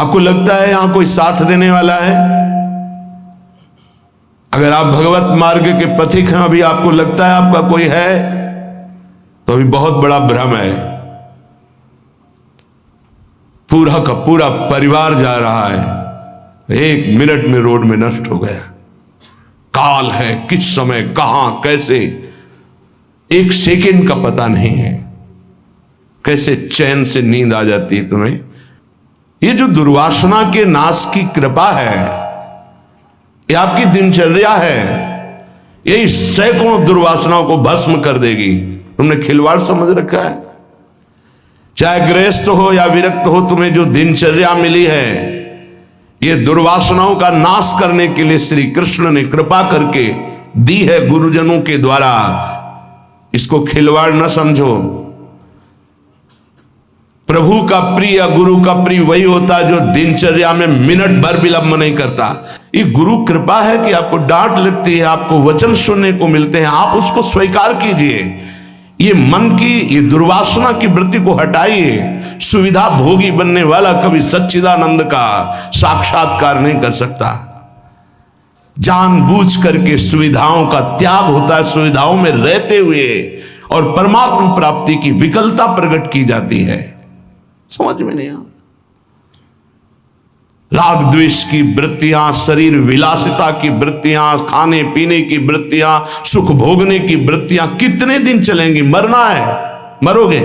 आपको लगता है यहां कोई साथ देने वाला है? अगर आप भगवत मार्ग के पथिक हैं, अभी आपको लगता है आपका कोई है, तो अभी बहुत बड़ा भ्रम है। पूरा का पूरा परिवार जा रहा है, 1 मिनट में रोड में नष्ट हो गया। काल है, किस समय कहां कैसे, 1 सेकंड का पता नहीं है। कैसे चैन से नींद आ जाती है तुम्हें? ये जो दुर्वासना के नाश की कृपा है, ये आपकी दिनचर्या है, यही सैकड़ों दुर्वासनाओं को भस्म कर देगी। तुमने खिलवाड़ समझ रखा है? चाहे गृहस्थ हो या विरक्त हो, तुम्हें जो दिनचर्या मिली है, ये दुर्वासनाओं का नाश करने के लिए श्री कृष्ण ने कृपा करके दी है गुरुजनों के द्वारा। इसको खिलवाड़ न समझो। प्रभु का प्रिय, गुरु का प्रिय वही होता है जो दिनचर्या में मिनट भर विलंब नहीं करता। ये गुरु कृपा है कि आपको डांट लगती है, आपको वचन सुनने को मिलते हैं, आप उसको स्वीकार कीजिए। ये मन की, ये दुर्वासना की वृत्ति को हटाइए। सुविधा भोगी बनने वाला कभी सच्चिदानंद का साक्षात्कार नहीं कर सकता। जानबूझ करके सुविधाओं का त्याग होता है, सुविधाओं में रहते हुए, और परमात्मा प्राप्ति की विकलता प्रकट की जाती है। समझ में नहीं आ। राग द्वेष की वृत्तियां, शरीर विलासिता की वृत्तियां, खाने पीने की वृत्तियां, सुख भोगने की वृत्तियां कितने दिन चलेंगी? मरना है, मरोगे।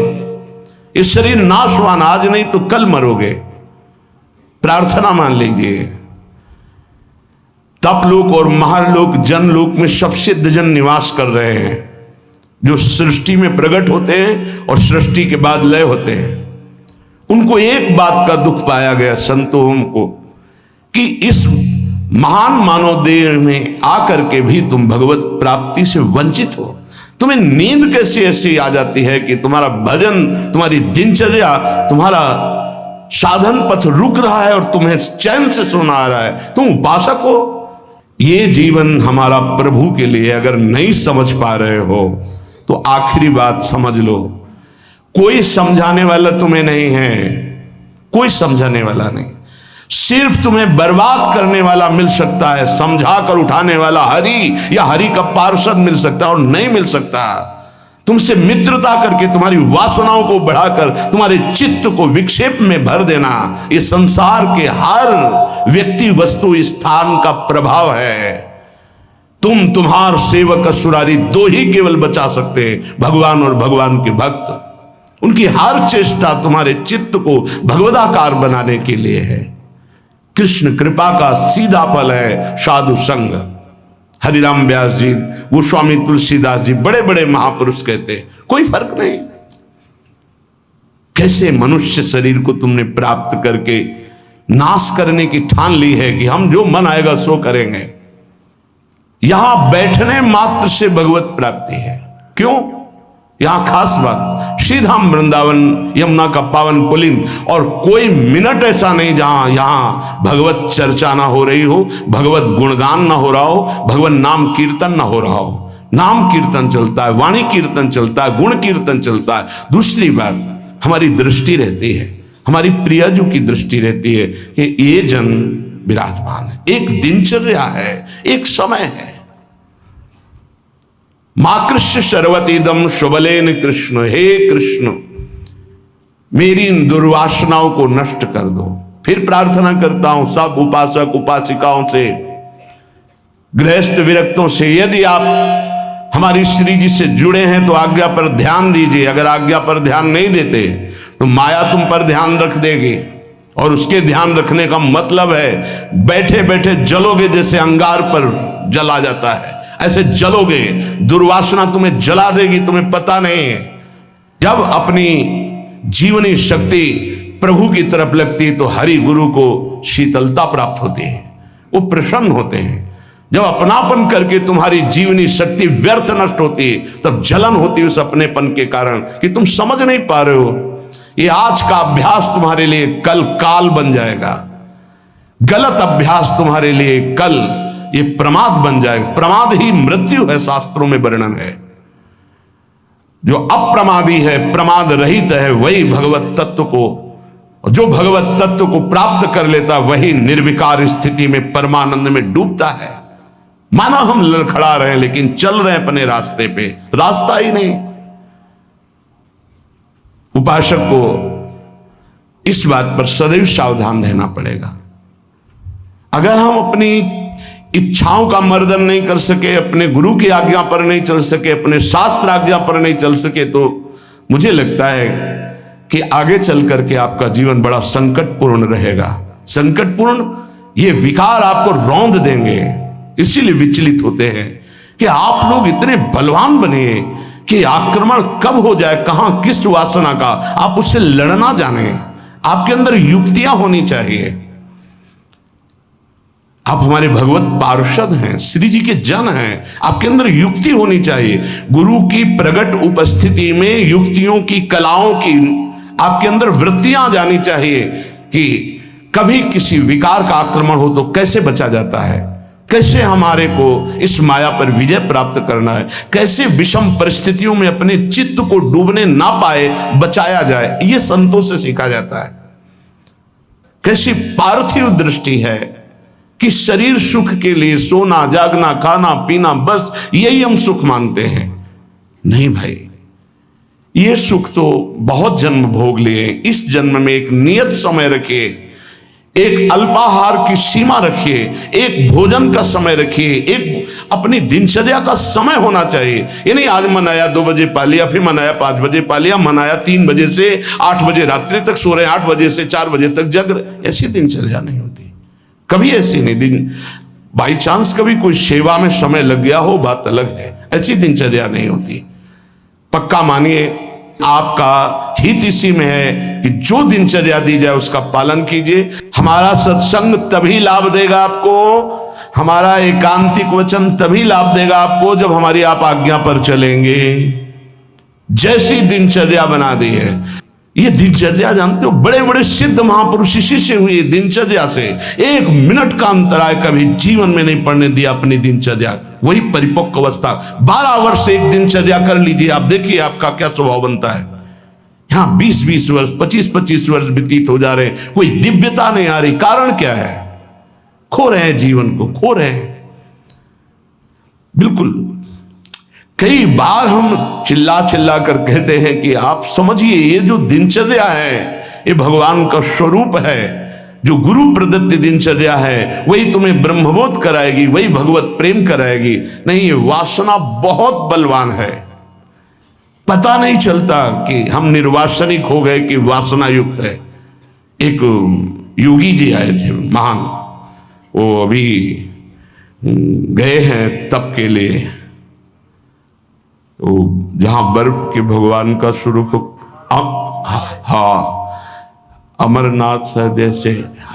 इस शरीर नाशवान, आज नहीं तो कल मरोगे। प्रार्थना मान लीजिए। तपलोक और महालोक, जनलोक में सब सिद्ध जन निवास कर रहे हैं, जो सृष्टि में प्रकट होते हैं और सृष्टि के बाद लय होते हैं। उनको एक बात का दुख पाया गया संतों को, कि इस महान मानव देह में आकर के भी तुम भगवत प्राप्ति से वंचित हो। तुम्हें नींद कैसी ऐसी आ जाती है कि तुम्हारा भजन, तुम्हारी दिनचर्या, तुम्हारा साधन पथ रुक रहा है और तुम्हें चैन से सोना आ रहा है। तुम उपासक हो। ये जीवन हमारा प्रभु के लिए अगर नहीं समझ पा रहे हो तो आखिरी बात समझ लो, कोई समझाने वाला तुम्हें नहीं है, कोई समझाने वाला नहीं। सिर्फ तुम्हें बर्बाद करने वाला मिल सकता है, समझा कर उठाने वाला हरि या हरि का पार्षद मिल सकता है, और नहीं मिल सकता। तुमसे मित्रता करके तुम्हारी वासनाओं को बढ़ाकर तुम्हारे चित्त को विक्षेप में भर देना, ये संसार के हर व्यक्ति वस्तु स्थान का प्रभाव है। तुम्हार सेवक असुरारी 2 ही केवल बचा सकते हैं, भगवान और भगवान के भक्त। उनकी हर चेष्टा तुम्हारे चित्त को भगवदाकार बनाने के लिए है। कृष्ण कृपा का सीधा फल है साधु संग। हरिराम व्यास जी, गोस्वामी तुलसीदास जी, बड़े बड़े महापुरुष कहते कोई फर्क नहीं। कैसे मनुष्य शरीर को तुमने प्राप्त करके नाश करने की ठान ली है कि हम जो मन आएगा सो करेंगे। यहां बैठने मात्र से भगवत प्राप्ति है। क्यों? यहां खास बात, श्रीधाम वृंदावन यमुना का पावन पुलिन, और कोई मिनट ऐसा नहीं जहां यहां भगवत चर्चा ना हो रही हो, भगवत गुणगान ना हो रहा हो, भगवत नाम कीर्तन ना हो रहा हो। नाम कीर्तन चलता है, वाणी कीर्तन चलता है, गुण कीर्तन चलता है। दूसरी बात, हमारी दृष्टि रहती है, हमारी प्रियजू की दृष्टि रहती है कि ये जन विराजमान है। एक दिनचर्या है, एक समय है। माकृष्य सर्वतीदम शुभलेन कृष्ण, हे कृष्ण मेरी इन दुर्वासनाओं को नष्ट कर दो। फिर प्रार्थना करता हूं सब उपासक उपासिकाओं से, गृहस्थ विरक्तों से, यदि आप हमारी श्री जी से जुड़े हैं तो आज्ञा पर ध्यान दीजिए। अगर आज्ञा पर ध्यान नहीं देते तो माया तुम पर ध्यान रख देगी, और उसके ध्यान रखने का मतलब है बैठे बैठे जलोगे, जैसे अंगार पर जला जाता है ऐसे जलोगे। दुर्वासना तुम्हें जला देगी, तुम्हें पता नहीं है। जब अपनी जीवनी शक्ति प्रभु की तरफ लगती है तो हरि गुरु को शीतलता प्राप्त होती है, वो प्रसन्न होते हैं। जब अपनापन करके तुम्हारी जीवनी शक्ति व्यर्थ नष्ट होती है तब जलन होती है उस अपनेपन के कारण कि तुम समझ नहीं पा रहे हो। ये आज का अभ्यास तुम्हारे लिए कल काल बन जाएगा, गलत अभ्यास तुम्हारे लिए कल ये प्रमाद बन जाएगा। प्रमाद ही मृत्यु है, शास्त्रों में वर्णन है। जो अप्रमादी है, प्रमाद रहित है, वही भगवत तत्व को जो भगवत तत्व को प्राप्त कर लेता वही निर्विकार स्थिति में परमानंद में डूबता है। माना हम लड़खड़ा रहे हैं लेकिन चल रहे हैं अपने रास्ते पे, रास्ता ही नहीं। उपासक को इस बात पर सदैव सावधान रहना पड़ेगा। अगर हम अपनी इच्छाओं का मर्दन नहीं कर सके, अपने गुरु की आज्ञा पर नहीं चल सके, अपने शास्त्र आज्ञा पर नहीं चल सके, तो मुझे लगता है कि आगे चल करके आपका जीवन बड़ा संकटपूर्ण रहेगा। संकटपूर्ण, ये विकार आपको रौंद देंगे। इसीलिए विचलित होते हैं कि आप लोग इतने बलवान बने कि आक्रमण कब हो जाए, कहां किस वासना का, आप उससे लड़ना जाने। आपके अंदर युक्तियां होनी चाहिए। आप हमारे भगवत पार्षद हैं, श्री जी के जन हैं, आपके अंदर युक्ति होनी चाहिए। गुरु की प्रकट उपस्थिति में युक्तियों की, कलाओं की आपके अंदर वृत्तियां जानी चाहिए कि कभी किसी विकार का आक्रमण हो तो कैसे बचा जाता है, कैसे हमारे को इस माया पर विजय प्राप्त करना है, कैसे विषम परिस्थितियों में अपने चित्त को डूबने ना पाए बचाया जाए। यह संतों से सीखा जाता है। कैसी पार्थिव दृष्टि है कि शरीर सुख के लिए सोना, जागना, खाना, पीना, बस यही हम सुख मानते हैं। नहीं भाई, ये सुख तो बहुत जन्म भोग लिए। इस जन्म में एक नियत समय रखिए, एक अल्पाहार की सीमा रखिए, एक भोजन का समय रखिए, एक अपनी दिनचर्या का समय होना चाहिए। ये नहीं आज मनाया 2 बजे पा लिया, फिर मनाया 5 बजे पा लिया, मनाया 3 बजे से 8 बजे रात्रि तक सो रहे, 8 बजे से 4 बजे तक जग रहे। ऐसी दिनचर्या नहीं होती, कभी ऐसी नहीं। दिन बाई चांस कभी कोई सेवा में समय लग गया हो, बात अलग है। ऐसी दिनचर्या नहीं होती। पक्का मानिए, आपका हित इसी में है कि जो दिनचर्या दी जाए उसका पालन कीजिए। हमारा सत्संग तभी लाभ देगा आपको, हमारा एकांतिक वचन तभी लाभ देगा आपको जब हमारी आप आज्ञा पर चलेंगे। जैसी दिनचर्या बना दी है, ये दिनचर्या जानते हो, बड़े बड़े सिद्ध महापुरुष इसी से हुई दिनचर्या से। 1 मिनट का अंतराय कभी जीवन में नहीं पड़ने दिया अपनी दिनचर्या। वही परिपक्व अवस्था। 12 वर्ष एक दिनचर्या कर लीजिए, आप देखिए आपका क्या स्वभाव बनता है। यहां 20-20 वर्ष, 25-25 वर्ष व्यतीत हो जा रहे हैं, कोई दिव्यता नहीं आ रही। कारण क्या है? खो रहे हैं जीवन को, खो रहे हैं। बिल्कुल कई बार हम चिल्ला चिल्ला कर कहते हैं कि आप समझिए, ये जो दिनचर्या है ये भगवान का स्वरूप है। जो गुरु प्रदत्त दिनचर्या है वही तुम्हें ब्रह्मबोध कराएगी, वही भगवत प्रेम कराएगी। नहीं, ये वासना बहुत बलवान है। पता नहीं चलता कि हम निर्वासनिक हो गए कि वासना युक्त है। एक योगी जी आए थे महान, वो अभी गए हैं तप के लिए, वो जहां बर्फ के भगवान का स्वरूप, हाँ अमरनाथ शायद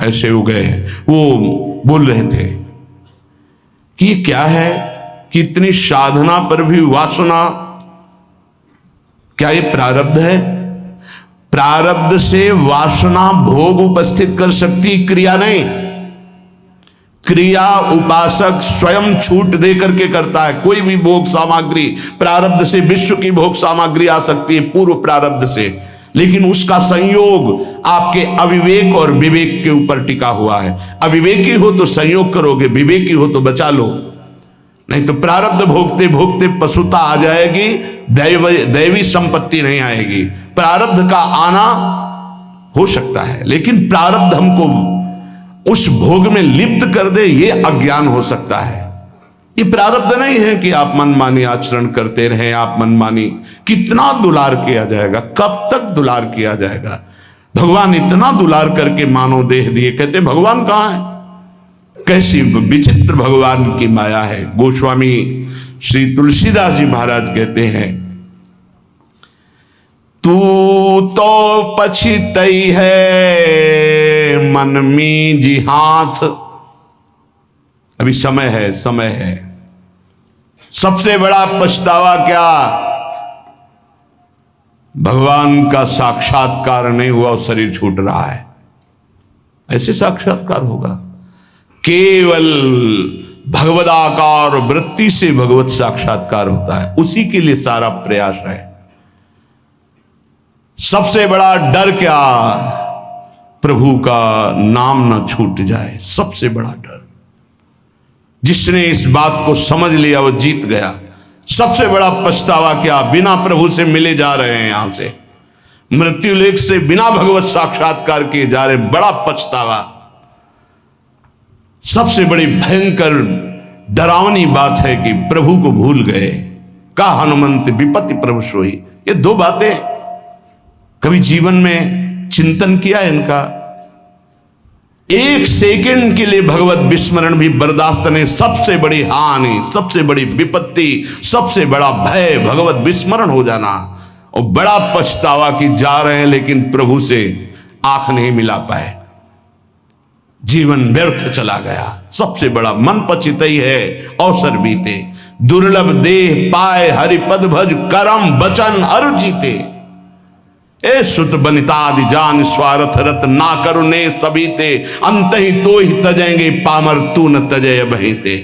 ऐसे हो गए हैं। वो बोल रहे थे कि ये क्या है कि इतनी साधना पर भी वासना, क्या ये प्रारब्ध है? प्रारब्ध से वासना भोग उपस्थित कर सकती, क्रिया नहीं। क्रिया उपासक स्वयं छूट दे करके करता है। कोई भी भोग सामग्री प्रारब्ध से, विश्व की भोग सामग्री आ सकती है पूर्व प्रारब्ध से, लेकिन उसका संयोग आपके अविवेक और विवेक के ऊपर टिका हुआ है। अविवेकी हो तो संयोग करोगे, विवेकी हो तो बचा लो, नहीं तो प्रारब्ध भोगते भोगते पशुता आ जाएगी, दैवी संपत्ति नहीं आएगी। प्रारब्ध का आना हो सकता है, लेकिन प्रारब्ध हमको उस भोग में लिप्त कर दे, ये अज्ञान हो सकता है। ये प्रारब्ध नहीं है कि आप मनमानी आचरण करते रहें। आप मनमानी, कितना दुलार किया जाएगा, कब तक दुलार किया जाएगा? भगवान इतना दुलार करके मानव देह दिए, कहते भगवान कहाँ है? कैसी विचित्र भगवान की माया है। गोस्वामी श्री तुलसीदास जी महाराज कहते हैं, तू तो पछितई है मन में जी हाथ। अभी समय है, समय है। सबसे बड़ा पछतावा क्या? भगवान का साक्षात्कार नहीं हुआ और शरीर छूट रहा है। ऐसे साक्षात्कार होगा? केवल भगवदाकार वृत्ति से भगवत साक्षात्कार होता है, उसी के लिए सारा प्रयास है। सबसे बड़ा डर क्या? प्रभु का नाम ना छूट जाए, सबसे बड़ा डर। जिसने इस बात को समझ लिया वो जीत गया। सबसे बड़ा पछतावा क्या, बिना प्रभु से मिले जा रहे हैं, यहां से मृत्यु लेख से बिना भगवत साक्षात्कार किए जा रहे, बड़ा पछतावा। सबसे बड़ी भयंकर डरावनी बात है कि प्रभु को भूल गए। का हनुमंत विपत्ति प्रभु सोई, ये दो बातें कभी जीवन में चिंतन किया इनका? एक सेकंड के लिए भगवत विस्मरण भी बर्दाश्त नहीं। सबसे बड़ी हानि, सबसे बड़ी विपत्ति, सबसे बड़ा भय भगवत विस्मरण हो जाना, और बड़ा पछतावा कि जा रहे हैं लेकिन प्रभु से आंख नहीं मिला पाए, जीवन व्यर्थ चला गया। सबसे बड़ा मन पचितई है अवसर बीते, दुर्लभ देह पाए हरिपद भज, करम बचन अरु जीते। ए सुत बनितादि जान स्वार्थ रत, ना करुणे सबीते, अंत ही तो ही तजेंगे पामर, तू न तजय बहीते।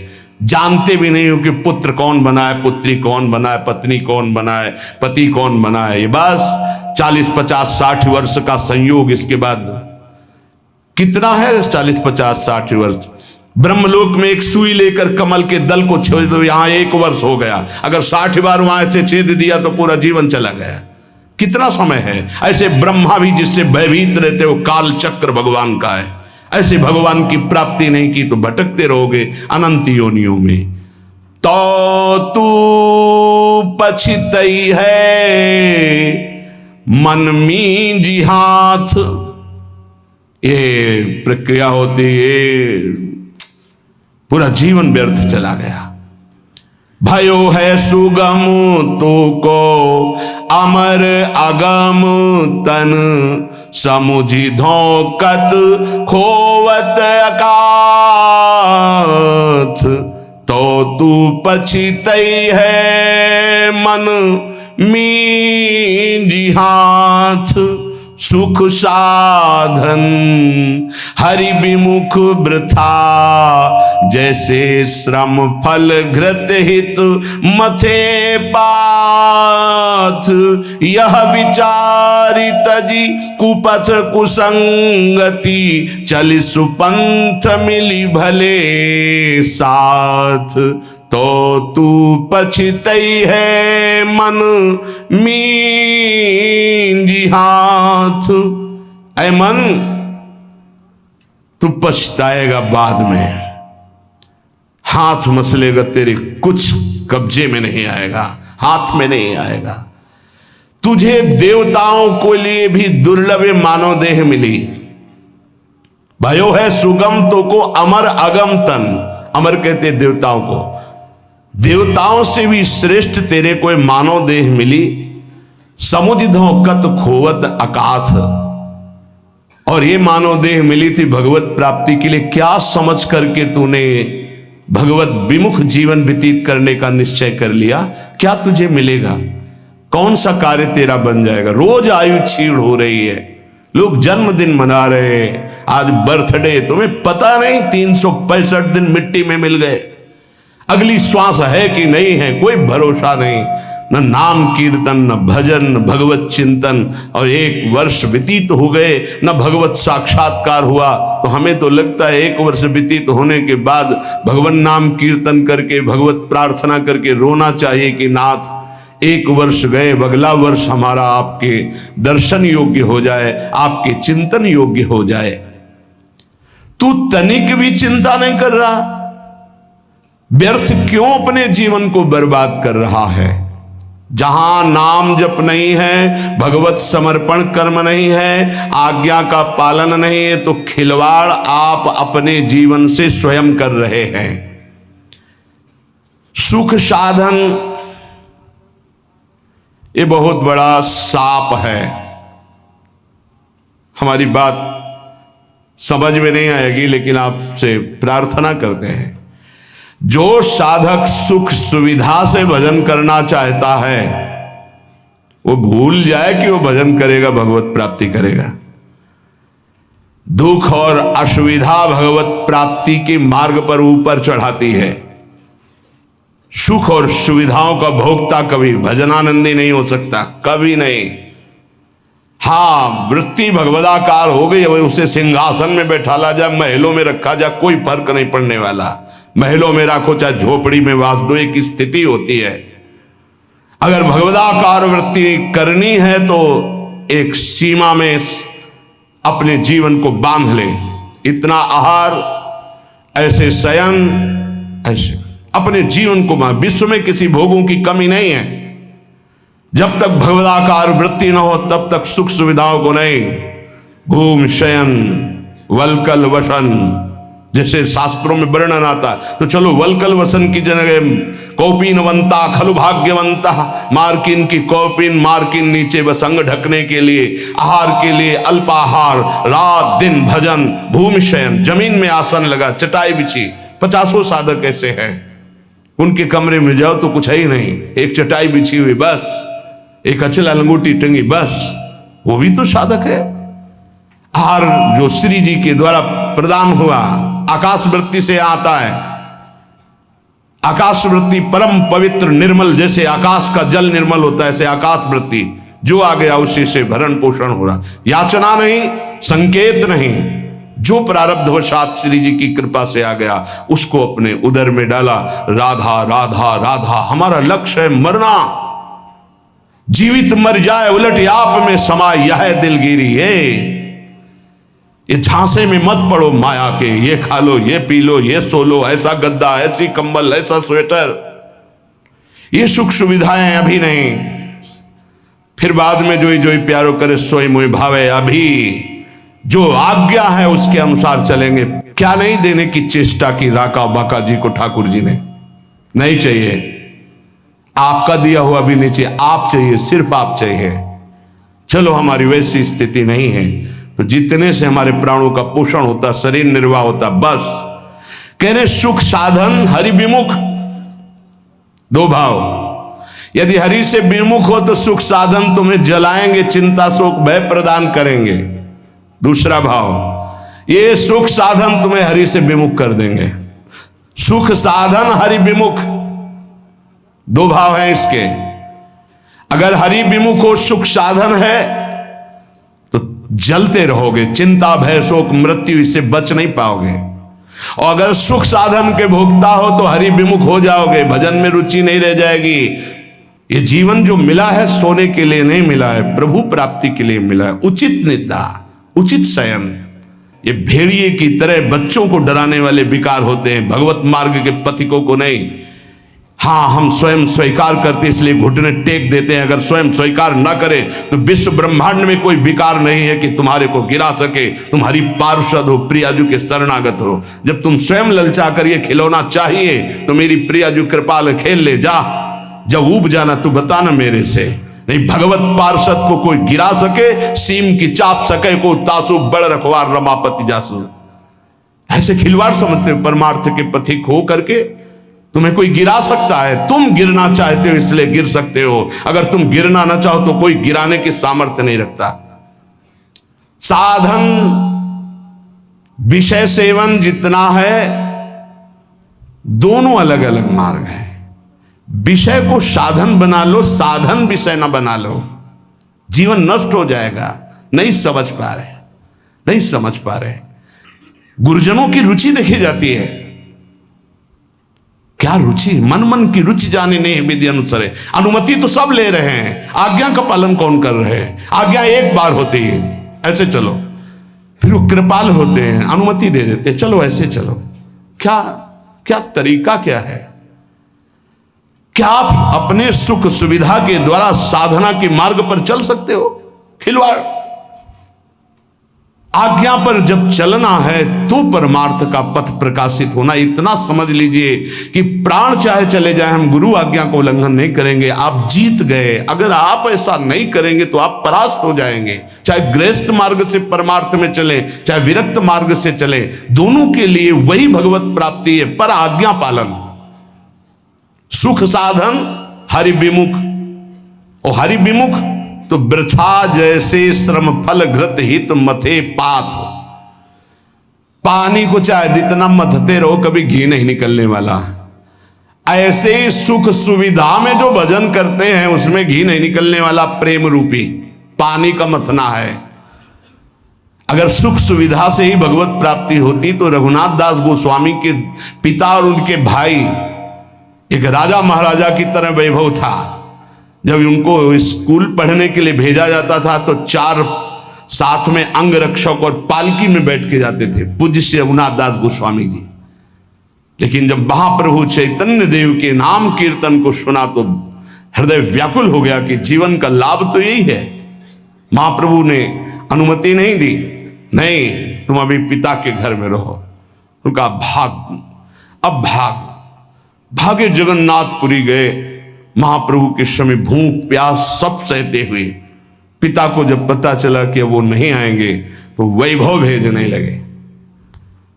जानते भी नहीं हो कि पुत्र कौन बना है, पुत्री कौन बना है, पत्नी कौन बना है, पति कौन बना है। ये बस 40, 50, 60 वर्ष का संयोग, इसके बाद कितना है 40, 50, 60 वर्ष। ब्रह्मलोक में एक सुई लेकर कमल के दल को छेद दो, यहां 1 वर्ष हो गया। अगर 60 बार वहां से छेद दिया तो पूरा जीवन चला गया। कितना समय है। ऐसे ब्रह्मा भी जिससे भयभीत रहते हो, काल चक्र भगवान का है। ऐसे भगवान की प्राप्ति नहीं की तो भटकते रहोगे अनंत योनियों में। तो तू पछितई है मन मींजी हाथ, ये प्रक्रिया होती है, पूरा जीवन व्यर्थ चला गया। भयो है सुगम तो को अमर अगम तन, समुझी धोकत खोवत अकाथ। तो तू पछितई है मन मींजी हाथ, सुख साधन हरि विमुख वृथा, जैसे श्रम फल घृत हित मथे पाथ। यह विचारी तजी कुपथ कुसंगति, चलि सुपंथ मिली भले साथ। तो तू पछितई है मन मींजी हाथ। ऐ मन, तू पछताएगा बाद में, हाथ मसलेगा, तेरे कुछ कब्जे में नहीं आएगा, हाथ में नहीं आएगा। तुझे देवताओं को लिए भी दुर्लभ मानव देह मिली। भयो है सुगम तो को अमर अगम तन, अमर कहते देवताओं को, देवताओं से भी श्रेष्ठ तेरे को मानव देह मिली। समुझ धोकत खोवत अकाथ, और ये मानव देह मिली थी भगवत प्राप्ति के लिए। क्या समझ करके तूने भगवत विमुख जीवन व्यतीत करने का निश्चय कर लिया? क्या तुझे मिलेगा? कौन सा कार्य तेरा बन जाएगा? रोज आयु क्षीण हो रही है, लोग जन्मदिन मना रहे हैं, आज बर्थडे, तुम्हें पता नहीं 365 दिन मिट्टी में मिल गए। अगली श्वास है कि नहीं है कोई भरोसा नहीं। न नाम कीर्तन, न भजन, न भगवत चिंतन, और 1 वर्ष व्यतीत हो गए, न भगवत साक्षात्कार हुआ। तो हमें तो लगता है 1 वर्ष व्यतीत होने के बाद भगवान नाम कीर्तन करके, भगवत प्रार्थना करके रोना चाहिए कि नाथ 1 वर्ष गए, अगला वर्ष हमारा आपके दर्शन योग्य हो जाए, आपके चिंतन योग्य हो जाए। तू तनिक भी चिंता नहीं कर रहा, व्यर्थ क्यों अपने जीवन को बर्बाद कर रहा है? जहां नाम जप नहीं है, भगवत समर्पण कर्म नहीं है, आज्ञा का पालन नहीं है, तो खिलवाड़ आप अपने जीवन से स्वयं कर रहे हैं। सुख साधन ये बहुत बड़ा साप है। हमारी बात समझ में नहीं आएगी, लेकिन आपसे प्रार्थना करते हैं, जो साधक सुख सुविधा से भजन करना चाहता है वो भूल जाए कि वो भजन करेगा, भगवत प्राप्ति करेगा। दुख और असुविधा भगवत प्राप्ति के मार्ग पर ऊपर चढ़ाती है। सुख और सुविधाओं का भोक्ता कभी भजनानंदी नहीं हो सकता, कभी नहीं। हाँ, वृत्ति भगवदाकार हो गई, अब उसे सिंहासन में बैठाला जाए, महलों में रखा जाए, कोई फर्क नहीं पड़ने वाला। महलों में रखो चाहे झोपड़ी में वास दो, एक स्थिति होती है। अगर भगवदाकार वृत्ति करनी है तो एक सीमा में अपने जीवन को बांध ले। इतना आहार, ऐसे शयन, ऐसे अपने जीवन को बांध। विश्व में किसी भोगों की कमी नहीं है। जब तक भगवदाकार वृत्ति न हो तब तक सुख सुविधाओं को नहीं। घूम शयन वलकल वसन, जैसे शास्त्रों में वर्णन आता। तो चलो वलकल वसन की जगह कौपीनवंता खलु भाग्यवंता, मार्किन की कौपीन, मार्किन नीचे वसंग ढकने के लिए, आहार के लिए अल्पाहार, रात दिन भजन, भूमि शयन, जमीन में आसन लगा, चटाई बिछी। 50 साधक ऐसे हैं, उनके कमरे में जाओ तो कुछ है ही नहीं, एक चटाई बिछी हुई बस, एक अचला लंगोटी टंगी बस, वो भी तो साधक है। आहार जो श्री जी के द्वारा प्रदान हुआ आकाश वृत्ति से आता है। आकाश वृत्ति परम पवित्र निर्मल, जैसे आकाश का जल निर्मल होता है, ऐसे आकाश वृत्ति जो आ गया उसी से भरण पोषण हो रहा। याचना नहीं, संकेत नहीं, जो प्रारब्धवशात श्री जी की कृपा से आ गया उसको अपने उदर में डाला। राधा राधा राधा हमारा लक्ष्य है, मरना। जीवित मर जाए उलट आप में समाय यह दिलगिरी है। ये झांसे में मत पड़ो माया के, ये खा लो, ये पी लो, ये सो लो, ऐसा गद्दा, ऐसी कंबल, ऐसा स्वेटर, ये सुख सुविधाएं अभी नहीं, फिर बाद में जोई जोई प्यारो करे सोई मोई भावे। अभी जो आज्ञा है उसके अनुसार चलेंगे। क्या नहीं देने की चेष्टा की राका बाका जी को ठाकुर जी ने? नहीं चाहिए, आपका दिया हुआ भी नहीं चाहिए, आप चाहिए, सिर्फ आप चाहिए। चलो हमारी वैसी स्थिति नहीं है तो जितने से हमारे प्राणों का पोषण होता, शरीर निर्वाह होता, बस। कह रहे सुख साधन हरि विमुख, दो भाव। यदि हरि से विमुख हो तो सुख साधन तुम्हें जलाएंगे, चिंता शोक भय प्रदान करेंगे। दूसरा भाव, ये सुख साधन तुम्हें हरि से विमुख कर देंगे। सुख साधन हरि विमुख, दो भाव है इसके। अगर हरि विमुख हो, सुख साधन है तो जलते रहोगे, चिंता भय शोक मृत्यु इससे बच नहीं पाओगे। और अगर सुख साधन के भोक्ता हो तो हरि विमुख हो जाओगे, भजन में रुचि नहीं रह जाएगी। ये जीवन जो मिला है सोने के लिए नहीं मिला है, प्रभु प्राप्ति के लिए मिला है। उचित निद्रा, उचित शयन। ये भेड़िए की तरह बच्चों को डराने वाले विकार होते हैं, भगवत मार्ग के पथिकों को नहीं। हाँ, हम स्वयं स्वीकार करते इसलिए घुटने टेक देते हैं। अगर स्वयं स्वीकार ना करे तो विश्व ब्रह्मांड में कोई विकार नहीं है कि तुम्हारे को गिरा सके। तुम्हारी पार्षद हो, प्रियाजू के शरणागत हो। जब तुम स्वयं ललचा कर ये खिलौना चाहिए तो मेरी प्रियाजू कृपाल खेल ले जा। जब ऊब जाना तू बताना मेरे से। नहीं, भगवत पार्षद को कोई गिरा सके, सीम की चाप सके को तासु बड़ रखवार रमापति जासु। ऐसे खिलवाड़ समझते हो परमार्थ के पथिक हो करके तुम्हें कोई गिरा सकता है। तुम गिरना चाहते हो इसलिए गिर सकते हो, अगर तुम गिरना ना चाहो तो कोई गिराने की सामर्थ्य नहीं रखता। साधन विषय सेवन जितना है, दोनों अलग अलग मार्ग है। विषय को साधन बना लो, साधन विषय ना बना लो, जीवन नष्ट हो जाएगा। नहीं समझ पा रहे, नहीं समझ पा रहे। गुरुजनों की रुचि देखी जाती है। क्या रुचि? मन मन की रुचि जाने नहीं विधि अनुसार। अनुमति तो सब ले रहे हैं, आज्ञा का पालन कौन कर रहे हैं? आज्ञा एक बार होती है, ऐसे चलो। फिर वो कृपाल होते हैं, अनुमति दे देते, चलो ऐसे चलो। क्या क्या तरीका क्या है? क्या आप अपने सुख सुविधा के द्वारा साधना के मार्ग पर चल सकते हो? खिलवाड़। आज्ञा पर जब चलना है तो परमार्थ का पथ प्रकाशित होना। इतना समझ लीजिए कि प्राण चाहे चले जाए, हम गुरु आज्ञा को उल्लंघन नहीं करेंगे। आप जीत गए। अगर आप ऐसा नहीं करेंगे तो आप परास्त हो जाएंगे। चाहे गृहस्थ मार्ग से परमार्थ में चले, चाहे विरक्त मार्ग से चले, दोनों के लिए वही भगवत प्राप्ति है, पर आज्ञा पालन। सुख साधन हरि विमुख, और हरि विमुख तो वृथा जैसे श्रम फल घृत हित मथे पाथ। पानी को चाहे जितना मथते रहो कभी घी नहीं निकलने वाला। ऐसे ही सुख सुविधा में जो भजन करते हैं उसमें घी नहीं निकलने वाला, प्रेम रूपी। पानी का मथना है। अगर सुख सुविधा से ही भगवत प्राप्ति होती तो रघुनाथ दास गोस्वामी के पिता और उनके भाई एक राजा महाराजा की तरह वैभव था। जब उनको स्कूल पढ़ने के लिए भेजा जाता था तो 4 साथ में अंग रक्षक और पालकी में बैठ के जाते थे पूज्य श्री रघुनाथ दास गोस्वामी जी। लेकिन जब महाप्रभु चैतन्य देव के नाम कीर्तन को सुना तो हृदय व्याकुल हो गया कि जीवन का लाभ तो यही है। महाप्रभु ने अनुमति नहीं दी, नहीं तुम अभी पिता के घर में रहो। उनका अब भागे जगन्नाथपुरी गए। महाप्रभु के समय भूख प्यास सब सहते हुए पिता को जब पता चला कि वो नहीं आएंगे तो वैभव भेजने लगे।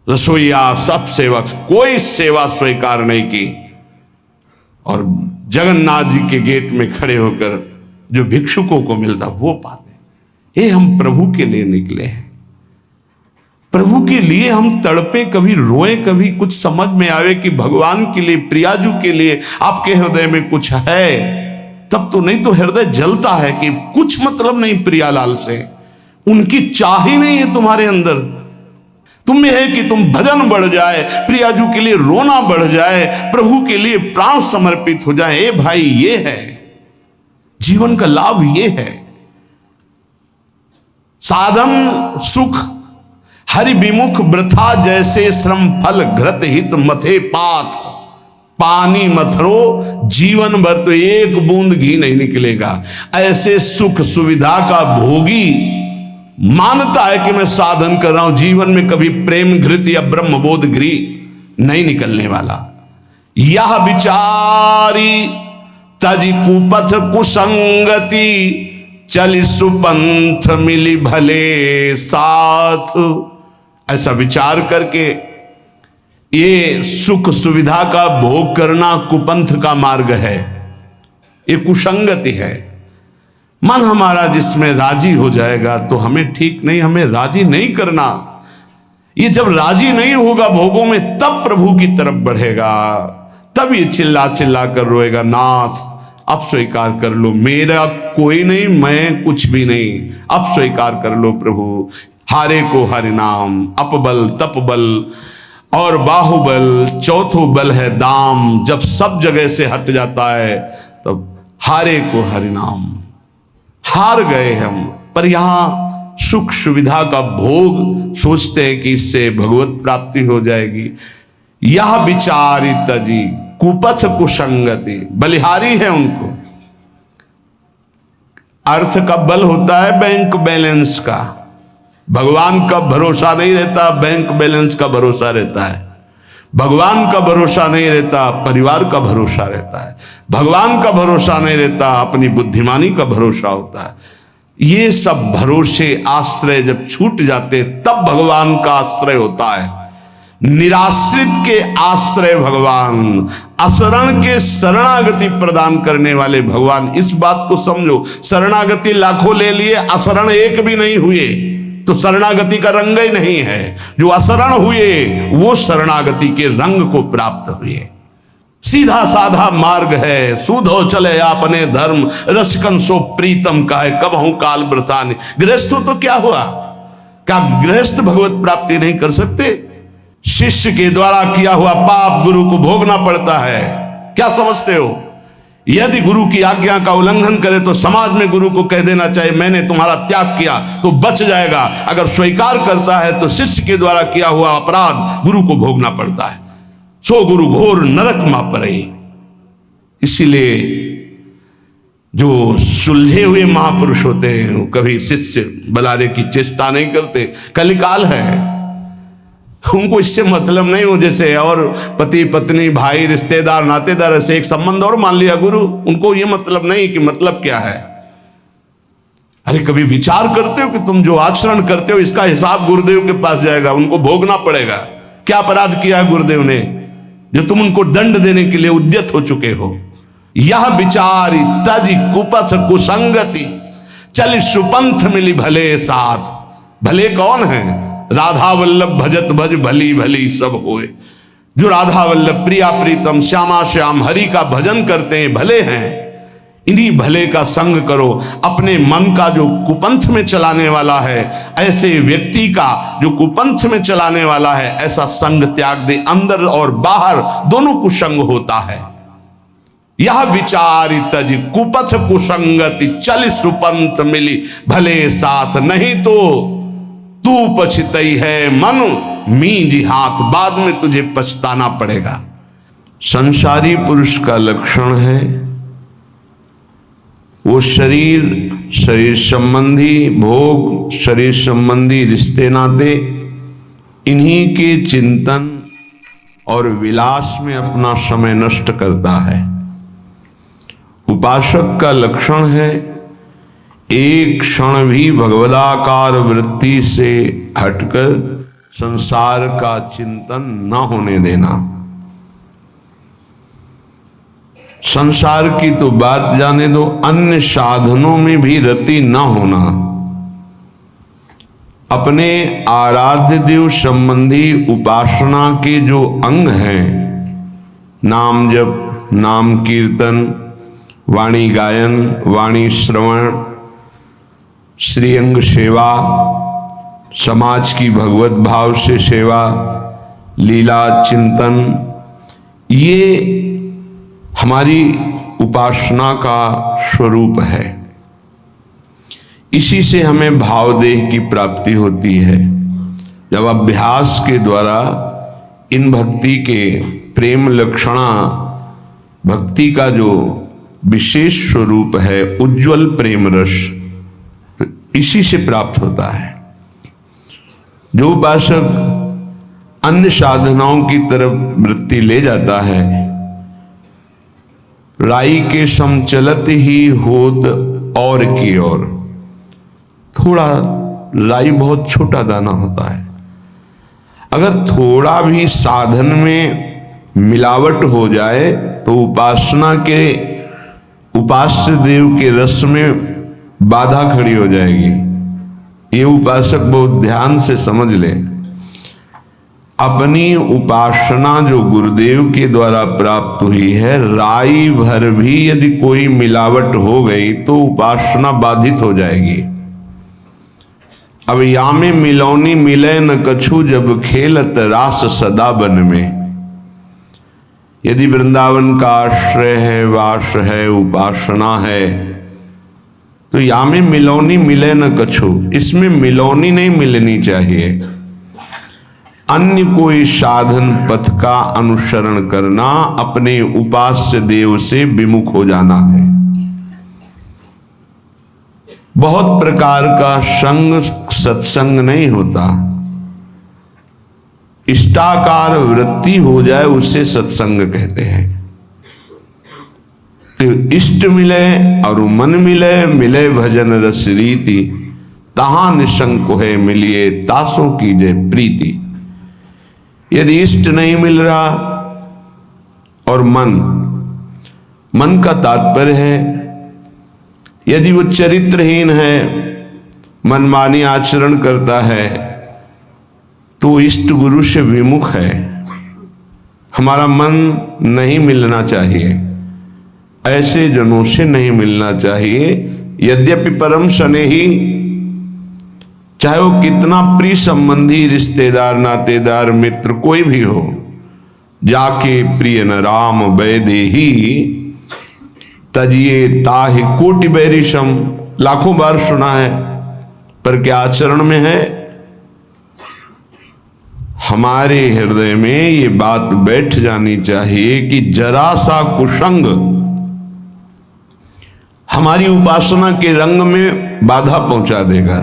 रसोईया सब सेवक, कोई सेवा स्वीकार नहीं की और जगन्नाथ जी के गेट में खड़े होकर जो भिक्षुकों को मिलता वो पाते। ये हम प्रभु के लिए निकले हैं, प्रभु के लिए हम तड़पे, कभी रोए, कभी कुछ समझ में आवे कि भगवान के लिए, प्रियाजू के लिए आपके हृदय में कुछ है तब तो। नहीं तो हृदय जलता है कि कुछ मतलब नहीं प्रियालाल से, उनकी चाह ही नहीं है तुम्हारे अंदर। तुम्हें है कि तुम भजन बढ़ जाए, प्रियाजू के लिए रोना बढ़ जाए, प्रभु के लिए प्राण समर्पित हो जाए। ए भाई, ये है जीवन का लाभ, ये है साधन सुख हरि विमुख वृथा जैसे श्रम फल घृत हित मथे पाथ। पानी मथरो जीवन भर तो एक बूंद घी नहीं निकलेगा। ऐसे सुख सुविधा का भोगी मानता है कि मैं साधन कर रहा हूं, जीवन में कभी प्रेम घृत या ब्रह्मबोध घृ नहीं निकलने वाला। यह विचारी तज कुपथ कुसंगति चली सुपंथ मिली भले साथ। ऐसा विचार करके ये सुख सुविधा का भोग करना कुपंथ का मार्ग है, ये कुसंगति है। मन हमारा जिसमें राजी हो जाएगा तो हमें ठीक नहीं, हमें राजी नहीं करना। ये जब राजी नहीं होगा भोगों में तब प्रभु की तरफ बढ़ेगा, तब ये चिल्ला चिल्ला कर रोएगा, नाथ अब स्वीकार कर लो, मेरा कोई नहीं, मैं कुछ भी नहीं, अब स्वीकार कर लो प्रभु। हारे को हरि नाम, अपबल तपबल और बाहुबल, चौथो बल है दाम। जब सब जगह से हट जाता है तब हारे को हरि नाम। हार गए हम, पर यहां सुख सुविधा का भोग सोचते हैं कि इससे भगवत प्राप्ति हो जाएगी। यह विचारी तजी कुपथ कुसंगति, बलिहारी है उनको। अर्थ का बल होता है बैंक बैलेंस का, भगवान का भरोसा नहीं रहता, बैंक बैलेंस का भरोसा रहता है। भगवान का भरोसा नहीं रहता, परिवार का भरोसा रहता है। भगवान का भरोसा नहीं रहता, अपनी बुद्धिमानी का भरोसा होता है। ये सब भरोसे आश्रय जब छूट जाते तब भगवान का आश्रय होता है। निराश्रित के आश्रय भगवान, असरण के शरणागति प्रदान करने वाले भगवान। इस बात को समझो, शरणागति लाखों ले लिए, असरण एक भी नहीं हुए तो शरणागति का रंग ही नहीं है। जो असरण हुए वो शरणागति के रंग को प्राप्त हुए। सीधा साधा मार्ग है, सूधो चले आपने धर्म, रसिकन सो प्रीतम का है, कबहू काल व्रताने। गृहस्थों तो क्या हुआ, क्या गृहस्थ भगवत प्राप्ति नहीं कर सकते? शिष्य के द्वारा किया हुआ पाप गुरु को भोगना पड़ता है। क्या समझते हो? यदि गुरु की आज्ञा का उल्लंघन करे तो समाज में गुरु को कह देना चाहिए मैंने तुम्हारा त्याग किया, तो बच जाएगा। अगर स्वीकार करता है तो शिष्य के द्वारा किया हुआ अपराध गुरु को भोगना पड़ता है। सो गुरु घोर नरक मा परे। इसीलिए जो सुलझे हुए महापुरुष होते हैं वो कभी शिष्य बुलाने की चेष्टा नहीं करते। कलिकाल है, उनको इससे मतलब नहीं हो। जैसे और पति पत्नी भाई रिश्तेदार नातेदार ऐसे एक संबंध और मान लिया गुरु, उनको ये मतलब नहीं कि मतलब क्या है। अरे कभी विचार करते हो कि तुम जो आचरण करते हो इसका हिसाब गुरुदेव के पास जाएगा, उनको भोगना पड़ेगा। क्या अपराध किया है गुरुदेव ने जो तुम उनको दंड देने के लिए उद्यत हो चुके हो? यह विचारी तज कुपथ कुसंगति चल सुपंथ मिली भले साथ। भले कौन है? राधा वल्लभ भजत भज भली भली सब होए। जो राधा वल्लभ प्रिया प्रीतम श्यामा श्याम हरि का भजन करते हैं भले हैं। इन्हीं भले का संग करो। अपने मन का जो कुपंथ में चलाने वाला है, ऐसे व्यक्ति का जो कुपंथ में चलाने वाला है, ऐसा संग त्याग दे। अंदर और बाहर दोनों कुसंग होता है। यह विचारि तज कुपथ कुसंगति, चल सुपंथ मिली भले साथ, नहीं तो तू पछतई है मनु मींज हाथ, बाद में तुझे पछताना पड़ेगा। संसारी पुरुष का लक्षण है वो शरीर संबंधी भोग, शरीर संबंधी रिश्ते नाते, इन्हीं के चिंतन और विलास में अपना समय नष्ट करता है। उपासक का लक्षण है एक क्षण भी भगवदाकार वृत्ति से हटकर संसार का चिंतन न होने देना। संसार की तो बात जाने दो, अन्य साधनों में भी रति न होना। अपने आराध्य देव संबंधी उपासना के जो अंग हैं, नाम जप, नाम कीर्तन, वाणी गायन, वाणी श्रवण, श्रीअंग सेवा, समाज की भगवत भाव से सेवा, लीला चिंतन, ये हमारी उपासना का स्वरूप है। इसी से हमें भावदेह की प्राप्ति होती है। जब अभ्यास के द्वारा इन भक्ति के प्रेम लक्षणा, भक्ति का जो विशेष स्वरूप है उज्ज्वल प्रेम रस, इसी से प्राप्त होता है। जो उपासक अन्य साधनाओं की तरफ वृत्ति ले जाता है, राई के समचलत ही होत और की ओर, थोड़ा राई बहुत छोटा दाना होता है, अगर थोड़ा भी साधन में मिलावट हो जाए तो उपासना के उपास्य देव के रस में बाधा खड़ी हो जाएगी। ये उपासक बहुत ध्यान से समझ ले। अपनी उपासना जो गुरुदेव के द्वारा प्राप्त हुई है, राई भर भी यदि कोई मिलावट हो गई तो उपासना बाधित हो जाएगी। अब या में मिलौनी मिले न कछु, जब खेलत रास सदा बन में। यदि वृंदावन का आश्रय है, वास है, उपासना है, तो या में मिलौनी मिले न कछु, इसमें मिलौनी नहीं मिलनी चाहिए। अन्य कोई साधन पथ का अनुसरण करना, अपने उपास्य देव से विमुख हो जाना है। बहुत प्रकार का संग सत्संग नहीं होता, इष्टाकार वृत्ति हो जाए उसे सत्संग कहते हैं। तो इष्ट मिले और मन मिले, मिले भजन रस रीति, तहां निशंक है मिलिए तासों की जय प्रीति। यदि इष्ट नहीं मिल रहा और मन का तात्पर्य है यदि वो चरित्रहीन है, मनमानी आचरण करता है, तो इष्ट गुरु से विमुख है। हमारा मन नहीं मिलना चाहिए, ऐसे जनों से नहीं मिलना चाहिए। यद्यपि परम स्नेही, चाहे वो कितना प्रिय संबंधी, रिश्तेदार, नातेदार, मित्र कोई भी हो, जाके प्रिय न राम वैदेही, तजिए ताहि कोटि बैरिशम, लाखों बार सुना है, पर क्या आचरण में है? हमारे हृदय में ये बात बैठ जानी चाहिए कि जरा सा कुसंग हमारी उपासना के रंग में बाधा पहुंचा देगा।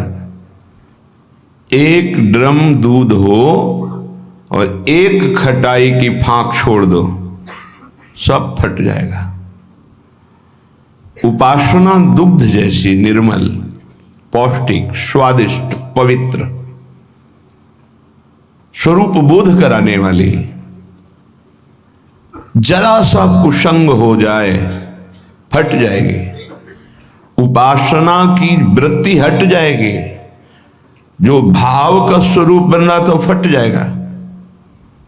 एक ड्रम दूध हो और एक खटाई की फांक छोड़ दो, सब फट जाएगा। उपासना दुग्ध जैसी निर्मल, पौष्टिक, स्वादिष्ट, पवित्र, स्वरूप बोध कराने वाली, जरा सा कुसंग हो जाए फट जाएगी। उपासना की वृत्ति हट जाएगी, जो भाव का स्वरूप बन रहा तो फट जाएगा।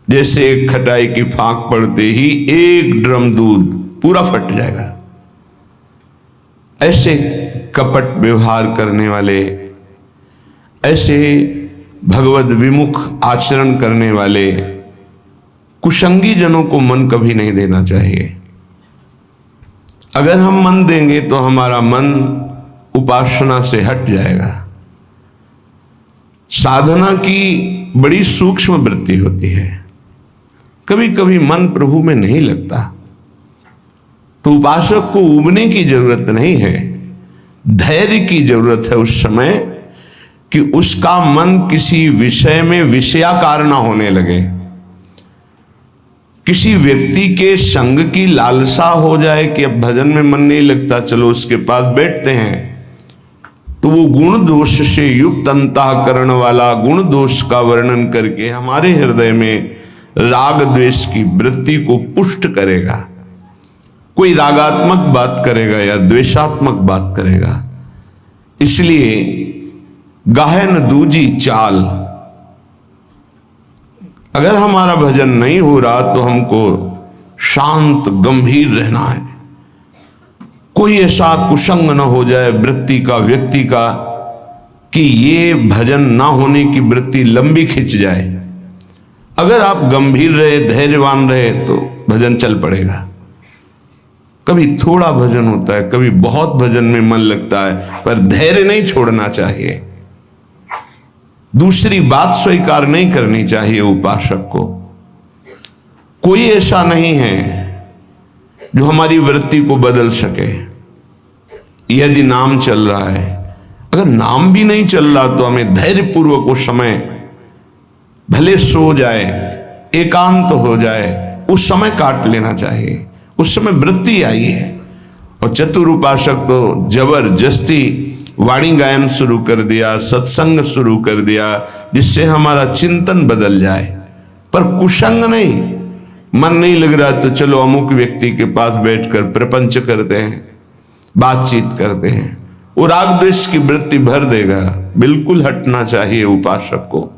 जैसे एक खटाई की फांक पड़ते ही एक ड्रम दूध पूरा फट जाएगा। ऐसे कपट व्यवहार करने वाले, ऐसे भगवद विमुख आचरण करने वाले कुसंगी जनों को मन कभी नहीं देना चाहिए। अगर हम मन देंगे तो हमारा मन उपासना से हट जाएगा। साधना की बड़ी सूक्ष्म वृत्ति होती है। कभी कभी मन प्रभु में नहीं लगता तो उपासक को उबने की जरूरत नहीं है, धैर्य की जरूरत है उस समय कि उसका मन किसी विषय में विषयाकार ना होने लगे। किसी व्यक्ति के संग की लालसा हो जाए कि अब भजन में मन नहीं लगता, चलो उसके पास बैठते हैं, तो वो गुण दोष से युक्त अंतःकरण वाला गुण दोष का वर्णन करके हमारे हृदय में राग द्वेष की वृत्ति को पुष्ट करेगा। कोई रागात्मक बात करेगा या द्वेषात्मक बात करेगा। इसलिए गाहे न दूजी चाल। अगर हमारा भजन नहीं हो रहा तो हमको शांत गंभीर रहना है। कोई ऐसा कुसंग न हो जाए वृत्ति का, व्यक्ति का, कि ये भजन ना होने की वृत्ति लंबी खिंच जाए। अगर आप गंभीर रहे, धैर्यवान रहे तो भजन चल पड़ेगा। कभी थोड़ा भजन होता है, कभी बहुत भजन में मन लगता है, पर धैर्य नहीं छोड़ना चाहिए। दूसरी बात स्वीकार नहीं करनी चाहिए उपासक को। कोई ऐसा नहीं है जो हमारी वृत्ति को बदल सके। यदि नाम चल रहा है, अगर नाम भी नहीं चल रहा तो हमें धैर्यपूर्वक उस समय, भले सो जाए, एकांत हो जाए, उस समय काट लेना चाहिए। उस समय वृत्ति आई है। और चतुर उपासक तो जबरदस्ती वाणी गायन शुरू कर दिया, सत्संग शुरू कर दिया, जिससे हमारा चिंतन बदल जाए। पर कुसंग नहीं, मन नहीं लग रहा तो चलो अमुक व्यक्ति के पास बैठकर प्रपंच करते हैं, बातचीत करते हैं। वो राग द्वेष की वृत्ति भर देगा। बिल्कुल हटना चाहिए उपासक को।